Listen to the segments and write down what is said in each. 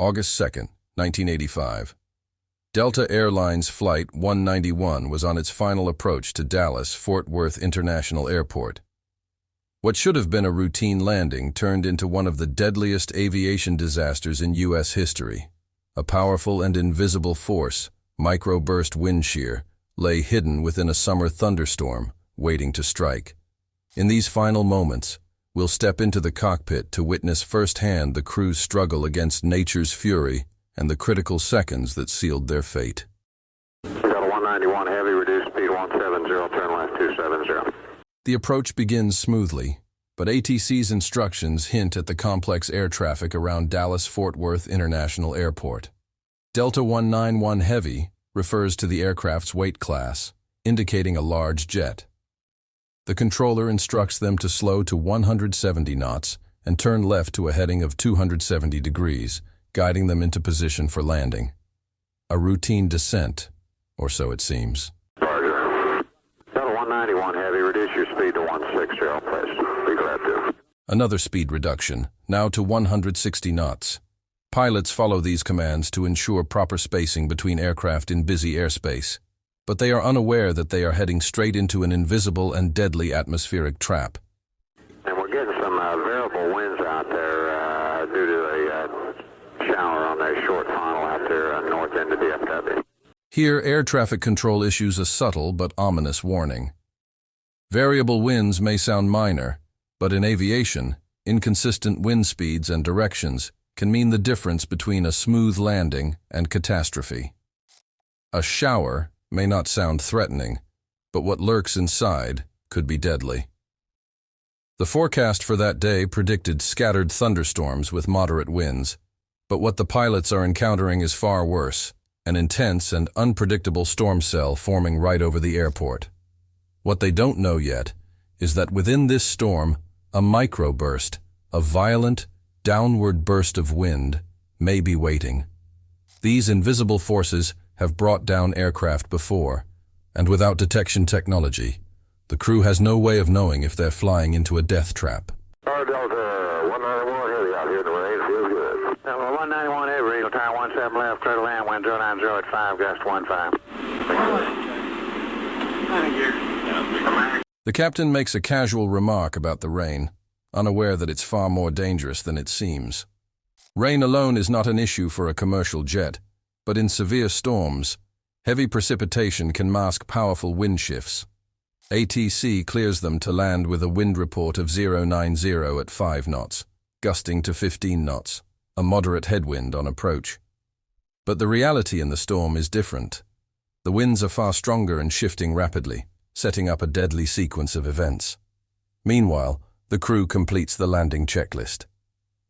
August 2nd, 1985. Delta Airlines Flight 191 was on its final approach to Dallas-Fort Worth International Airport. What should have been a routine landing turned into one of the deadliest aviation disasters in U.S. history. A powerful and invisible force, microburst wind shear, lay hidden within a summer thunderstorm, waiting to strike. In these final moments, we'll step into the cockpit to witness firsthand the crew's struggle against nature's fury and the critical seconds that sealed their fate. We got a 191 heavy, reduced speed 170, turn left 270. The approach begins smoothly, but ATC's instructions hint at the complex air traffic around Dallas-Fort Worth International Airport. Delta 191 Heavy refers to the aircraft's weight class, indicating a large jet. The controller instructs them to slow to 170 knots and turn left to a heading of 270 degrees, guiding them into position for landing. A routine descent, or so it seems. Roger. Got a 191 heavy, reduce your speed to 160, please. Be glad to. Another speed reduction, now to 160 knots. Pilots follow these commands to ensure proper spacing between aircraft in busy airspace, but they are unaware that they are heading straight into an invisible and deadly atmospheric trap. And we're getting some variable winds out there due to a shower on their short funnel out there north end of DFW. Here, air traffic control issues a subtle but ominous warning. Variable winds may sound minor, but in aviation, inconsistent wind speeds and directions can mean the difference between a smooth landing and catastrophe. A shower may not sound threatening, but what lurks inside could be deadly. The forecast for that day predicted scattered thunderstorms with moderate winds, but what the pilots are encountering is far worse, an intense and unpredictable storm cell forming right over the airport. What they don't know yet is that within this storm, a microburst, a violent, downward burst of wind, may be waiting. These invisible forces have brought down aircraft before, and without detection technology, the crew has no way of knowing if they're flying into a death trap. Delta 191 heavy out here in the rain, feels good. Delta 191 heavy, Eagle Tower 17 left, clear to land, wind 090 at 5, gust 15. The captain makes a casual remark about the rain, unaware that it's far more dangerous than it seems. Rain alone is not an issue for a commercial jet, but in severe storms, heavy precipitation can mask powerful wind shifts. ATC clears them to land with a wind report of 090 at 5 knots, gusting to 15 knots, a moderate headwind on approach. But the reality in the storm is different. The winds are far stronger and shifting rapidly, setting up a deadly sequence of events. Meanwhile, the crew completes the landing checklist.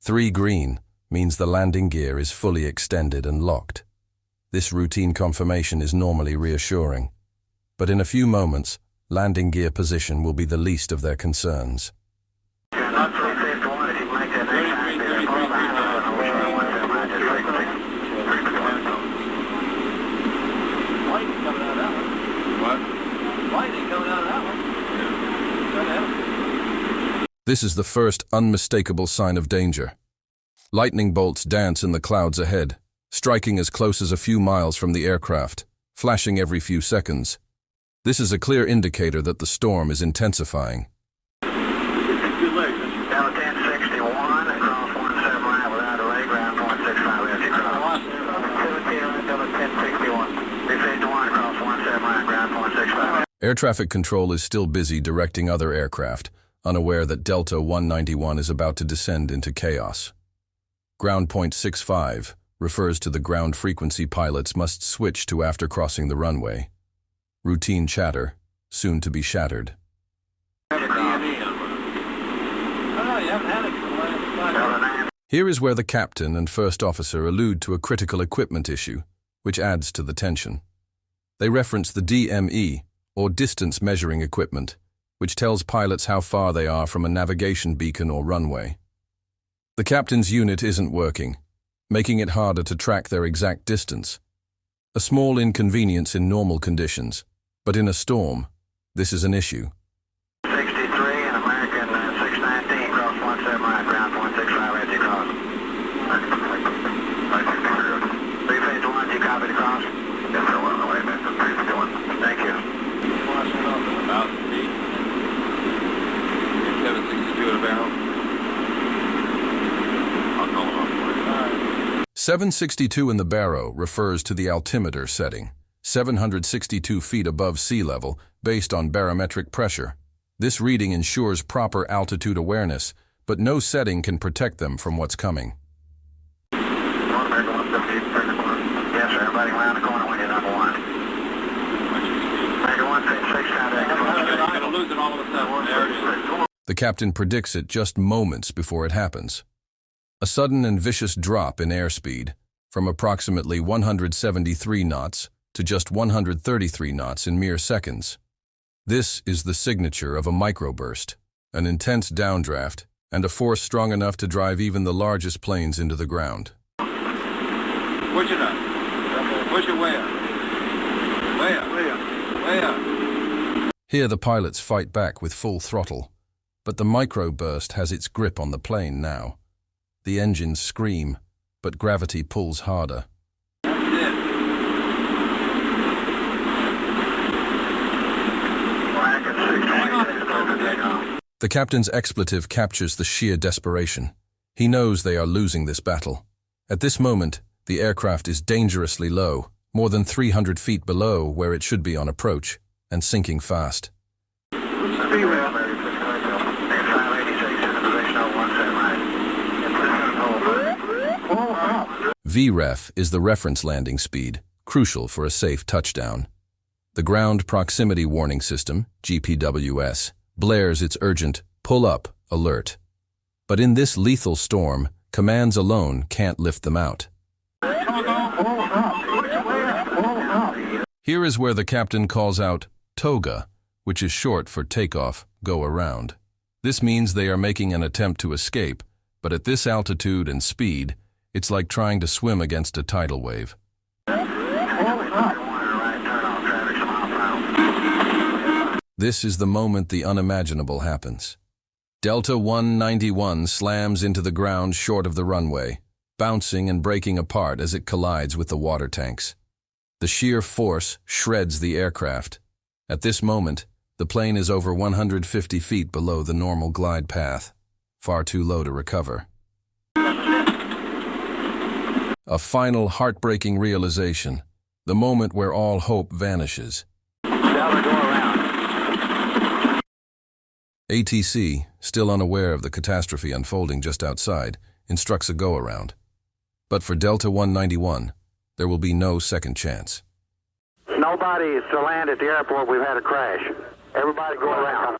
3 green means the landing gear is fully extended and locked. This routine confirmation is normally reassuring, but in a few moments, landing gear position will be the least of their concerns. This is the first unmistakable sign of danger. Lightning bolts dance in the clouds ahead, striking as close as a few miles from the aircraft, flashing every few seconds. This is a clear indicator that the storm is intensifying. Delta 1061, across 17 right without a leg, ground 0.65 empty cross. 17, Delta 1061, phase 1 across 17 right, ground 0.65. Air traffic control is still busy directing other aircraft, unaware that Delta 191 is about to descend into chaos. Ground 0.65 refers to the ground frequency pilots must switch to after crossing the runway. Routine chatter, soon to be shattered. Here is where the captain and first officer allude to a critical equipment issue, which adds to the tension. They reference the DME, or distance measuring equipment, which tells pilots how far they are from a navigation beacon or runway. The captain's unit isn't working, making it harder to track their exact distance. A small inconvenience in normal conditions, but in a storm, this is an issue. 63 and American 619, cross 17 right, ground 0.65 empty cross. 762 in the Barrow refers to the altimeter setting, 762 feet above sea level, based on barometric pressure. This reading ensures proper altitude awareness, but no setting can protect them from what's coming. Yes, sir. Everybody around the corner when you're number one. Major 156, contact. I'm going to lose it all of a sudden. There it is. The captain predicts it just moments before it happens. A sudden and vicious drop in airspeed, from approximately 173 knots to just 133 knots in mere seconds. This is the signature of a microburst, an intense downdraft, and a force strong enough to drive even the largest planes into the ground. Push it up. Push it way up. Way up. Way up. Way up. Here the pilots fight back with full throttle, but the microburst has its grip on the plane now. The engines scream, but gravity pulls harder. The captain's expletive captures the sheer desperation. He knows they are losing this battle. At this moment, the aircraft is dangerously low, more than 300 feet below where it should be on approach, and sinking fast. VREF is the reference landing speed, crucial for a safe touchdown. The Ground Proximity Warning System, GPWS, blares its urgent pull up alert. But in this lethal storm, commands alone can't lift them out. Here is where the captain calls out TOGA, which is short for takeoff, go around. This means they are making an attempt to escape, but at this altitude and speed, it's like trying to swim against a tidal wave. This is the moment the unimaginable happens. Delta 191 slams into the ground short of the runway, bouncing and breaking apart as it collides with the water tanks. The sheer force shreds the aircraft. At this moment, the plane is over 150 feet below the normal glide path, far too low to recover. A final heartbreaking realization, the moment where all hope vanishes. ATC, still unaware of the catastrophe unfolding just outside, instructs a go-around. But for Delta 191, there will be no second chance. Nobody is to land at the airport. We've had a crash. Everybody go around.